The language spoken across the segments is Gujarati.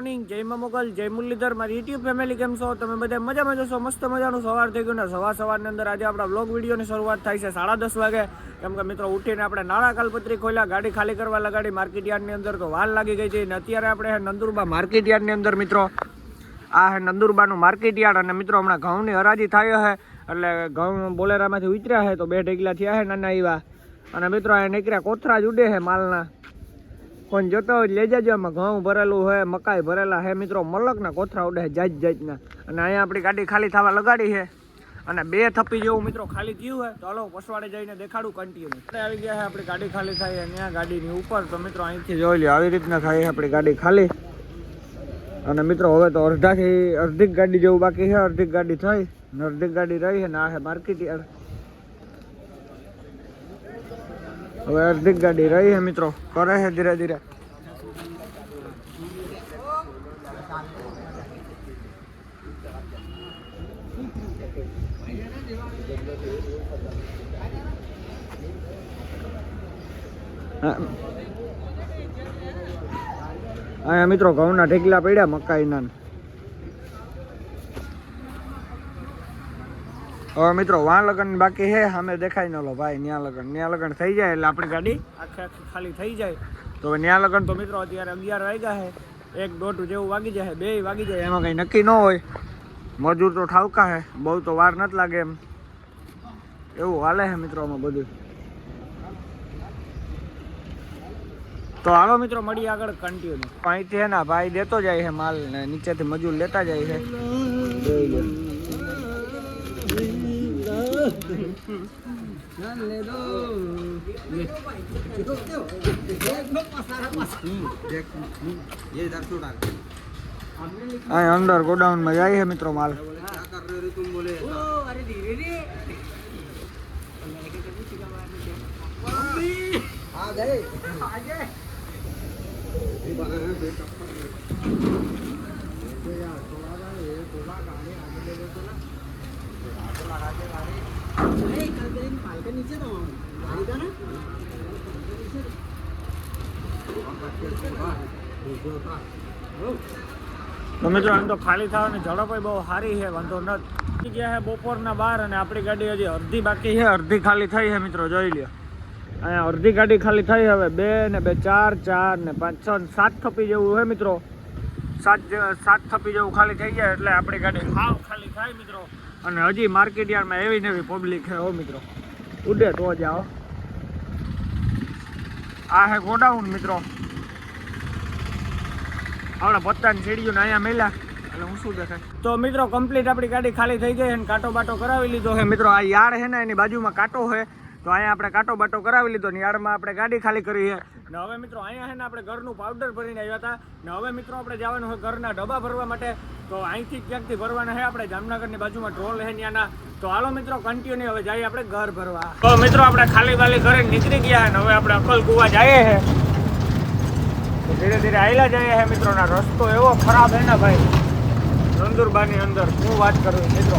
જય મોગલ, જય મુરલીધર, મારી યુટ્યુબ ફેમિલી કેમ છો? તમે બધા મજામાં જશો? મસ્ત મજાનું સવાર થઈ ગયું ને સવારની અંદર આજે આપણા બ્લોગ વિડીયોની શરૂઆત થાય છે 10:30 વાગે. કેમ કે મિત્રો ઉઠીને આપણે નાણાં કાલપત્રી ખોલ્યા, ગાડી ખાલી કરવા લગાડી માર્કેટ યાર્ડની અંદર, તો વાર લાગી ગઈ છે. અને અત્યારે આપણે નંદુરબા માર્કેટ યાર્ડની અંદર મિત્રો, આ હે નંદુરબાનું માર્કેટ યાર્ડ. અને મિત્રો હમણાં ઘઉંની હરાજી થાય છે, એટલે ઘઉં બોલેરામાંથી ઉતર્યા છે, તો 2 ઢગલા થયા છે નાના એવા. અને મિત્રો આ નીકળ્યા કોથરા જ ઉડે છે માલના. કોઈ જોતો હોય લઈ જજો. આમાં ઘઉં ભરેલું છે, મકાઈ ભરેલા છે મિત્રો, મલકના કોથરા ઉડે છે જાતના. અને અહીંયા આપણી ગાડી ખાલી થવા લગાડી છે, અને 2 થપ્પી જેવું મિત્રો ખાલી થયું છે. તો હાલો પસવાડે જઈને દેખાડું કન્ટિન્યુ. આવી ગયા છે આપણી ગાડી ખાલી થાય ત્યાં ગાડીની ઉપર. તો મિત્રો અહીંથી જોઈ લો, આવી રીતના થાય આપણી ગાડી ખાલી. અને મિત્રો હવે તો અડધી ગાડી જેવું બાકી છે, અડધી ગાડી થઈ ને અડધી ગાડી રહી છે. ને આ છે માર્કેટ યાર્ડ. હવે અડધી ગાડી રહી છે મિત્રો, કરે છે ધીરે ધીરે. અહીંયા મિત્રો ઘઉંના ઢેકલા પડ્યા મકાઈના. હવે મિત્રો વાં લગન બાકી છે, સામે દેખાય ન લો ભાઈ. ન્યા લગન થઈ જાય એટલે આપણી ગાડી આખી ખાલી થઈ જાય. તો ન્યા લગન તો મિત્રો અત્યારે 11 વાગ્યા છે, 1-1.5 જેવું વાગી જાય, 2 વાગી જાય. એમાં કંઈ નક્કી ન હોય. મજૂર તો ઠાવકા છે, બહુ તો વાર નથી લાગે એમ, એવું હાલે છે મિત્રો આમાં બધું. તો હાલો મિત્રો મળીએ આગળ કન્ટિન્યુ. અહીંથી હે ને ભાઈ દેતો જાય છે માલ, ને નીચેથી મજૂર લેતા જાય છે. જોઈ લો. અંદર ગોડાઉન માં જાય છે મિત્રો માલ. તો મિત્રો આમ તો ખાલી થવાની ઝડપ બહુ સારી છે, વાંધો નથી. ગયા છે બપોરના 12 અને આપણી ગાડી હજી અડધી બાકી છે, અડધી ખાલી થઈ છે મિત્રો. જોઈ લ્યો અહીંયા અડધી ગાડી ખાલી થઈ. હવે 2 ને 2 4 ને 5 6 7 થપ્પી જેવું છે મિત્રો. 7 થપ્પી જેવું ખાલી થઈ જાય એટલે આપણી ગાડી હાવ ખાલી થાય મિત્રો. અને હજી માર્કેટ યાર્ડમાં એવી નવી પબ્લિક છે હો મિત્રો, ઉડે તો જાઓ. આ હે ગોડાઉન મિત્રો. આપણે પત્તાની સીડીઓ ને અહીંયા મેલા એટલે હું શું દેખાય. તો મિત્રો કમ્પ્લીટ આપણી ગાડી ખાલી થઈ ગઈ અને કાંટો બાટો કરાવી લીધો છે મિત્રો. આ યાર્ડ છે ને એની બાજુમાં કાંટો છે, તો અહીંયા આપણે કાંટો બાટો કરાવી લીધો ને યાર્ડમાં આપણે ગાડી ખાલી કરી છે. ને હવે મિત્રો અહીંયા છે ને આપણે ઘરનું પાવડર ભરીને આવ્યા હતા. ને હવે મિત્રો આપણે જવાનું હોય ઘરના ડબ્બા ભરવા માટે. તો અહીંથી ક્યાંકથી ભરવાના છે આપણે જામનગરની બાજુમાં ઢોલ છે ત્યાંના. તો હાલો મિત્રો કન્ટિન્યુ હવે જઈએ આપણે ઘર ભરવા. તો મિત્રો આપણે ખાલી વાલી ઘરે નીકળી ગયા અને હવે આપણે અક્કલકુવા જઈએ છે. ધીરે ધીરે આયલા જાય છે મિત્રો. ના રસ્તો એવો ખરાબ હે ને ભાઈ નંદુરબાની અંદર, શું વાત કરું મિત્રો.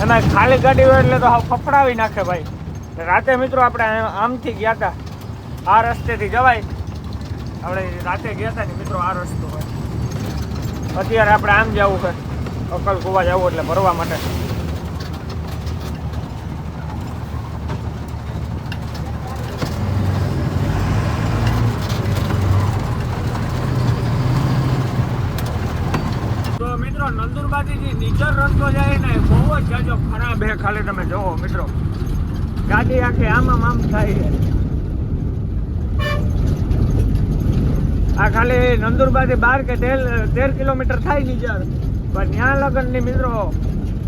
એમાં ખાલી ગાડી હોય એટલે તો હાવ ફફડાવી નાખે ભાઈ. રાતે મિત્રો આપણે આમથી ગયા હતા, આ રસ્તેથી જવાય. આપણે રાતે ગયા હતા ને મિત્રો, આ રસ્તો હોય. અત્યારે આપણે આમ જવું છે અક્કલકુવા જવું એટલે ભરવા માટે. નંદુરબાથી નીચર રસ્તો જાય ને બહુ જ જાજો ખરાબ હે. ખાલી તમે જોવો મિત્રો, ગાડી આખી આમ થાય છે. આ ખાલી નંદુરબાથી 12 કે 13 કિલોમીટર થાય નીચર, પણ ત્યાં લગન ની મિત્રો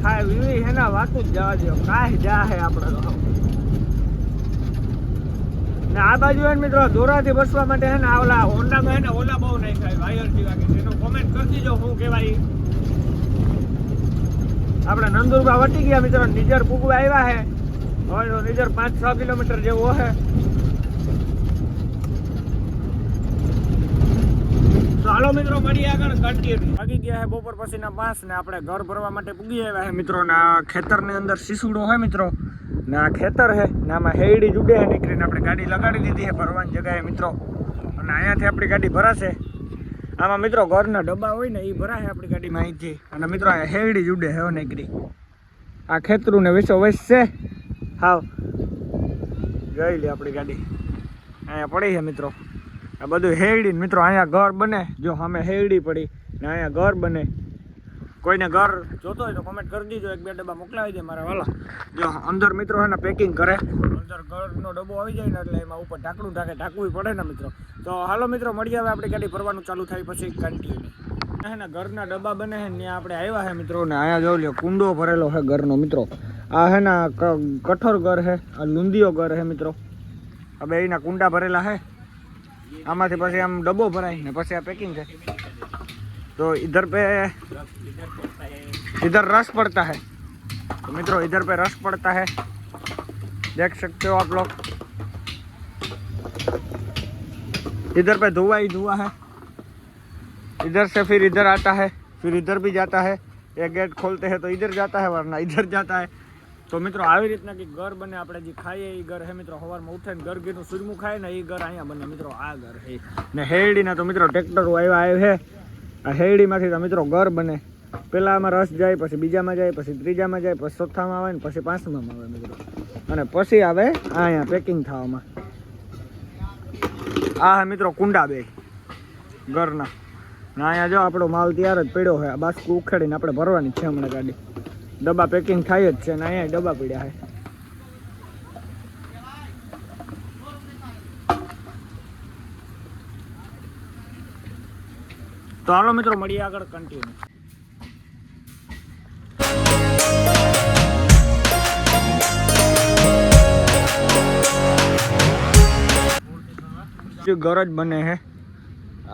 થાય વિવી હે ના વાતું જ જવા દો. કાંઈ જા હે આપણે તો. ને આ બાજુ હે મિત્રો દોરાથી બસવા માટે હે ને ઓલા હોન્ડામાં હે ને ઓલા બહુ નહીં થાય વાયર જેવા કે એનો કોમેન્ટ કરી દીજો શું કહેવાય. આપણે નંદુરબા વટી ગયા મિત્રો, નીજર પૂગવા આવ્યા છે. હવે તો નીજર 5-6 કિલોમીટર જેવું હશે. તો હાલો મિત્રો મળીએ આગળ કન્ટિન્યુ. વાગી ગયા છે બપોર પછીના 5 ને આપણે ઘર ભરવા માટે પૂગી આવ્યા છે મિત્રો. ને આ ખેતરની અંદર સીસુડો હોય મિત્રો, ને આ ખેતર છે ને આમાં હેડી જુડે નીકળીને આપણે ગાડી લગાડી દીધી છે ભરવાની જગ્યાએ મિત્રો. અને અહીંયાથી આપણી ગાડી ભરાશે. આમાં મિત્રો ઘરના ડબ્બા હોય ને એ ભરાય આપણી ગાડીમાં અહીંથી. અને મિત્રો આ હેરડી જ ઉડે હે નીકળી. આ ખેતરું ને વિસો વસ છે હાવ. જોઈ લે આપણી ગાડી અહીંયા પડી છે મિત્રો. આ બધું હેરડી મિત્રો. અહીંયા ઘર બને. જો સામે હેરડી પડી ને અહીંયા ઘર બને. કોઈને ઘર જોતો હોય તો કમેન્ટ કરી દીજો. 1-2 ડબ્બા મોકલાવી દે મારા વાલા. જો અંદર મિત્રો એના પેકિંગ કરે. અંદર ઘરનો ડબ્બો આવી જાય ને એટલે એમાં ઉપર ઢાંકણું ઢાંકવું પડે ને મિત્રો. તો હાલો મિત્રો મળીએ હવે આપણી ગાડી ફરવાનું ચાલુ થાય પછી કન્ટિન્યુ. ને ઘરના ડબ્બા બને છે ત્યાં આપણે આવ્યા છે મિત્રો. ને અહીંયા જોઈ લો કુંડો ભરેલો છે ઘરનો મિત્રો. આ હે ને કઠોર ઘર છે. આ લુંદીઓ ઘર છે મિત્રો. આ બેયના કુંડા ભરેલા છે. આમાંથી પછી આમ ડબ્બો ભરાય ને પછી આ પેકિંગ છે. तो इधर पे इधर रस पड़ता है. तो मित्रों इधर पे रस पड़ता है, देख सकते हो आप लोग. इधर पे धुआं ही धुआं है. इधर से फिर इधर आता है, फिर इधर भी जाता है. एक गेट खोलते हैं तो इधर जाता है वरना इधर जाता है. तो मित्रों આવી રીતના કે ઘર બને. આપણે જે ખાઈએ એ ઘર હે મિત્રો. સવારમાં ઉઠે ને ઘર ઘીનું સુરમું ખાય ને એ ઘર અહીંયા બને મિત્રો. આ ઘર હે ને હેરડીના તો મિત્રો ટ્રેક્ટર આવ્યા છે. આ હેરડીમાંથી તો મિત્રો ઘર બને. પહેલાં આમાં રસ જાય, પછી બીજામાં જાય, પછી ત્રીજામાં જાય, પછી ચોથામાં આવે ને પછી પાંચમામાં આવે મિત્રો. અને પછી આવે અહીંયા પેકિંગ થવામાં. આ મિત્રો કુંડા બે ઘરના. ને અહીંયા જો આપણો માલ તૈયાર જ પડ્યો છે. આ બાસ્કુ ઉખેડીને આપણે ભરવાની છે હમણાં ગાડી. ડબ્બા પેકિંગ થાય જ છે ને અહીંયા ડબ્બા પડ્યા છે. તો હાલો મિત્રો મળીએ આગળ કન્ટિન્યુ. ઘર જ બને છે.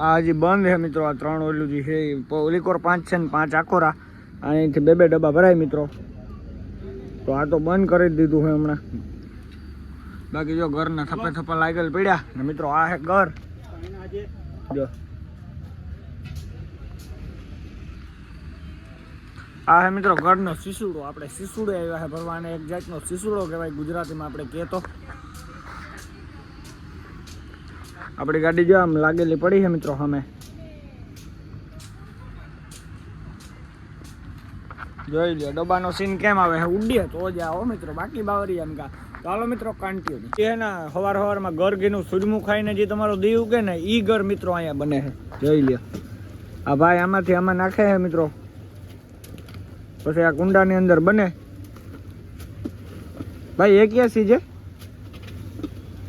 આ હજી બંધ છે મિત્રો. આ 3 ઓલું જે છે ઓલીકોર 5 છે ને 5 આકોરા. અહીંથી 2 ડબ્બા ભરાય મિત્રો. તો આ તો બંધ કરી દીધું છે હમણાં. બાકી જો ઘરના થપ્પા લાગેલ પડ્યા ને મિત્રો. આ છે ઘર. જો આ હે મિત્રો ઘરનો શીસુડો. આપણે શીસુડો આવ્યા છે ભરવાને. એક જાતનો શીસુડો કહેવાય ગુજરાતીમાં આપણે કહેતો. આપણી ગાડી જો આમ લાગેલી પડી છે મિત્રો સામે. જોઈ લો ડબ્બાનો સીન કેમ આવે છે. ઉડીએ તો જ આવો મિત્રો. બાકી બાવરી એમ કા. તો હાલો મિત્રો કન્ટિન્યુ. એ ને સવારમાં ઘર ઘીનું સુરમું ખાઈને જે તમારો દીવ કે ને એ ઘર મિત્રો અહીંયા બને છે. જોઈ લ્યો આ ભાઈ આમાંથી આમાં નાખે છે મિત્રો. પછી આ કુંડાની અંદર બને. ભાઈ એ ક્યાં સી છે?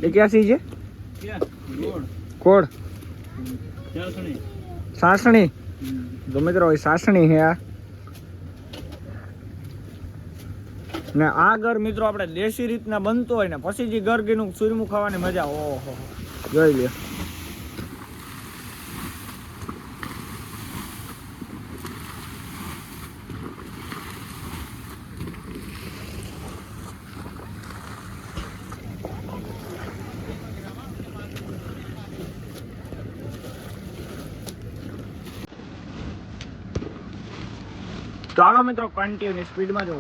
એ ક્યાં સી છે? કોડ સાસણી. તો મિત્રો એ સાસણી છે આ. ને આ ઘર મિત્રો આપણે દેશી રીતના બનતો હોય ને પછી જે ઘર ઘીનું સુરમું ખાવાની મજા. ઓહો જોઈ લે. ચાલો મિત્રો કન્ટિન્યુ સ્પીડમાં જો.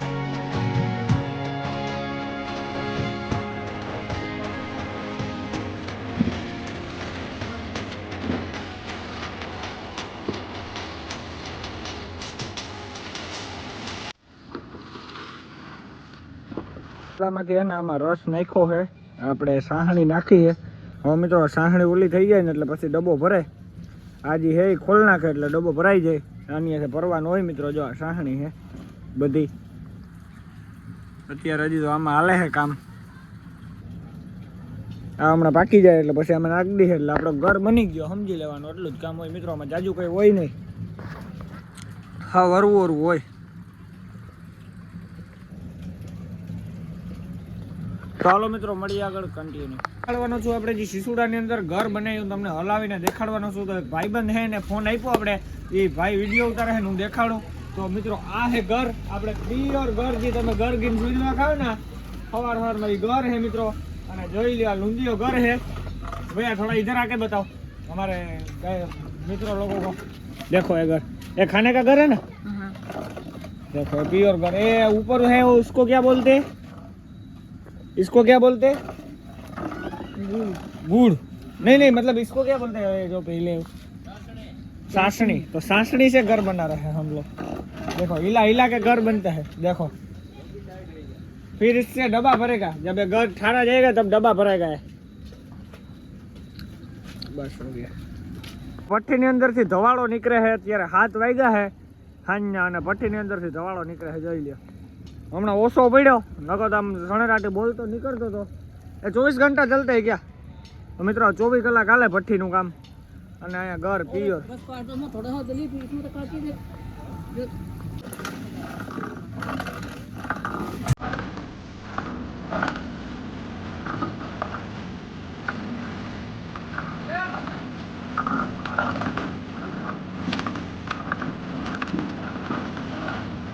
માંથી એને આમાં રસ નાખ્યો છે. આપણે સાહણી નાખી છે. હવે મિત્રો સાહણી ઓલી થઈ જાય ને એટલે પછી ડબ્બો ભરે. આજે હે ખોલ નાખે એટલે ડબ્બો ભરાઈ જાય. આની ભરવાનું હોય મિત્રો. જો આ સાહણી છે બધી. અત્યારે હજી તો આમાં હાલે છે કામ. આ હમણાં પાકી જાય એટલે પછી આમાં નાખી દઈએ એટલે આપણો ઘર બની ગયો. સમજી લેવાનું એટલું જ કામ હોય મિત્રો. આમાં જાજુ કંઈ હોય નહીં. હા વરવું હોય. ચાલો મિત્રો મળીએ આગળ કન્ટિન્યુ. દેખાડવાનો છું આપણે જે શીસુડાની અંદર ઘર બનાવ્યું તમને હલાવીને દેખાડવાનો છું. તો ભાઈબંધ હે ને ફોન આપ્યો આપણે. એ ભાઈ વિડીયો ઉતારે છે ને હું દેખાડું. તો મિત્રો આ હે ઘર. આપણે પ્યોર ઘર જે તમે ઘર ગીન સુઈમાં ખાવ ને સવારમાં એ ઘર હે મિત્રો. અને જોઈ લો લુંદીઓ ઘર હે. भैया थोड़ा इधर आके बताओ हमारे मित्रों लोगों को. देखो ये घर ये खाने का घर है ना. देखो प्योर घर. ये ऊपर है उसको क्या बोलते हैं? इसको क्या बोलते हैं? गुड़. नहीं नहीं मतलब इसको क्या बोलते हैं जो पहले सासनी, तो सासनी से घर बना रहे हैं हम लोग। देखो हिला हिला के घर बनते हैं, देखो। फिर इससे डब्बा भरेगा, जब ये घर ठाड़ा जाएगा तब डब्बा भरेगा। बस हो गया। भट्टीની અંદરથી ધવાળો નીકળે છે, અત્યારે 7 વાગ્યા છે સાંજના, અને ભટ્ટીની અંદરથી ધવાળો નીકળે છે, જોઈ લ્યો। હમણાં ઓછો પડ્યો, નકર તો આમ સણેરાટી બોલતો નીકળતો હતો। એ 24 ઘંટા ચાલતા ગયા મિત્રો, 24 કલાક હાલે ભઠ્ઠીનું કામ। અને અહીંયા ઘર પિયર।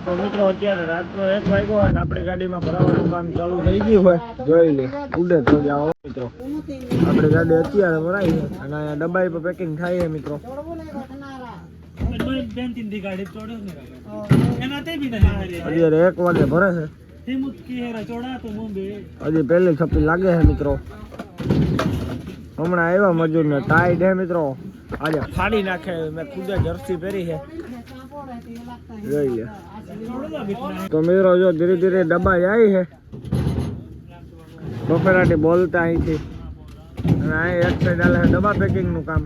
તો મિત્રો અત્યારે રાતનો 1 વાગ્યો અને આપણી ગાડીમાં ભરાવાનું કામ ચાલુ થઈ ગયું હોય, જોઈ લે ઉડે તો જાઓ મિત્રો। આપણી ગાડી અત્યારે ભરાઈ છે અને અહીંયા ડબ્બા પર પેકિંગ થાય છે મિત્રો। અત્યારે 1 વાગે ભરે છે, હજી પહેલી છપ્પી લાગે છે મિત્રો। હમણાં આવ્યા મજૂર ને ટાઈટ હે મિત્રો, આજે ફાડી નાખે। મેં ખુદે જર્સી પહેરી છે, જોઈ લે। તો મિત્રો જો ધીરે ધીરે ડબ્બા જાય છે, બફેરાટી બોલતા અહીંથી, અને અહીં એક સાઈડ હાલે ડબ્બા પેકિંગ નું કામ।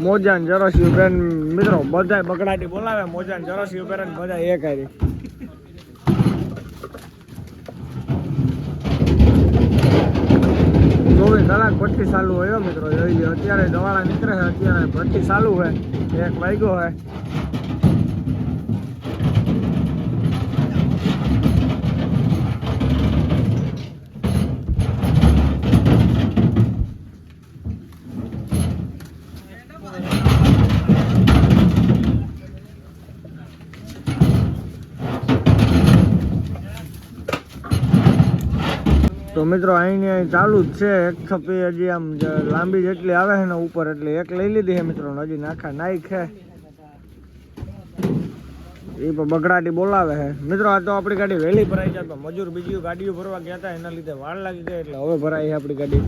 મોજાન જરસી બેન મિત્રો બધા બગડાટી બોલાવે, મોજાન જરસી બેન બધા એક હારી। 24 કલાક ભઠ્ઠી ચાલુ હોય મિત્રો, જોઈ લો। અત્યારે દવાળા નીકળે છે, અત્યારે ભઠ્ઠી ચાલુ છે, 1 વાગ્યો છે। તો મિત્રો અહીંની અહીં ચાલુ જ છે, 1 છપ્પી હજી આમ લાંબી જેટલી આવે છે ને ઉપર, એટલે 1 લઈ લીધી છે મિત્રો, હજી નાખા નાઈક છે, એ પણ બગડાટી બોલાવે છે મિત્રો। આ તો આપણી ગાડી વહેલી ભરાઈ જાય, તો મજૂર બીજી ગાડીઓ ભરવા ગયા હતા, એના લીધે વાર લાગી ગઈ, એટલે હવે ભરાઈ છે આપણી ગાડી।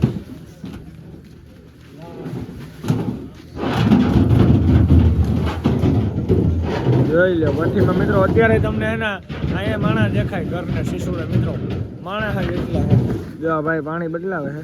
જોઈ લો ભઠ્ઠીમાં મિત્રો અત્યારે તમને એના અહીંયા માણસ દેખાય, ઘરને શીશુડે મિત્રો માણસ જ એટલા છે। જો ભાઈ પાણી બદલાવે છે।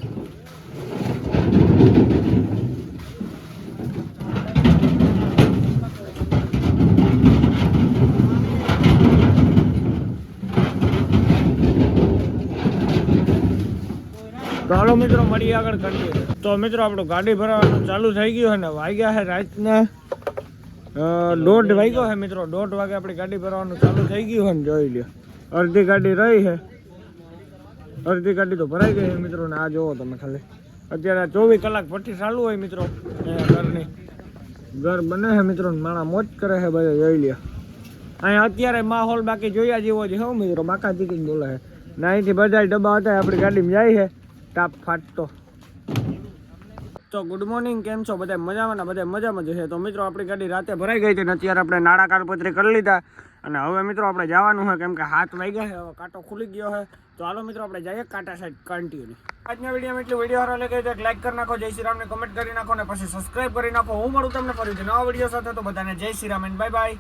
તો હાલો મિત્રો મળીએ આગળ કરીએ। તો મિત્રો આપણું ગાડી ભરાવાનું ચાલુ થઈ ગયું છે ને વાગ્યા છે રાતના 1:30 વાગ્યો છે મિત્રો। 1:30 વાગે આપણી ગાડી ભરાવાનું ચાલુ થઈ ગયું છે ને જોઈ લ્યો। અડધી ગાડી રહી છે, અડધી ગાડી તો ભરાઈ ગઈ છે મિત્રો, ને આ જોવો તમે ખાલી। અત્યારે 24 કલાક ભઠ્ઠી ચાલુ હોય મિત્રો ઘરની, ઘર બને છે મિત્રો, માણા મોજ કરે છે બધા, જોઈ લ્યો। અહીંયા અત્યારે માહોલ બાકી જોયા જેવો જ હો મિત્રો, બાકા ચીકીને બોલે છે ને। અહીંથી બધા ડબ્બા હતા આપણી ગાડીમાં જાય છે ટાપ ફાટતો। તો ગુડ મોર્નિંગ, કેમ છો બધા? મજામાં? બધા મજામાં જ છે। તો મિત્રો આપણી ગાડી રાતે ભરાઈ ગઈ હતી ને અત્યારે આપણે નાળા કાળપત્રી કરી લીધા, અને હવે મિત્રો આપણે જવાનું છે, કેમ કે 7 વાગ્યા છે, હવે કાંટો ખુલી ગયો છે। તો હાલો મિત્રો આપણે જઈએ કાંટા સાઈડ કન્ટિન્યુ। આજના વિડીયોમાં એટલું વિડીયો સારો લાગે તો લાઈક કરી નાખો, જય શ્રી રામને કમેન્ટ કરી નાખો, ને પછી સબસ્ક્રાઈબ કરી નાખો। હું મળું તમને ફરીથી નવા વિડીયો સાથે, તો બધાને જય Shri Ram and bye bye.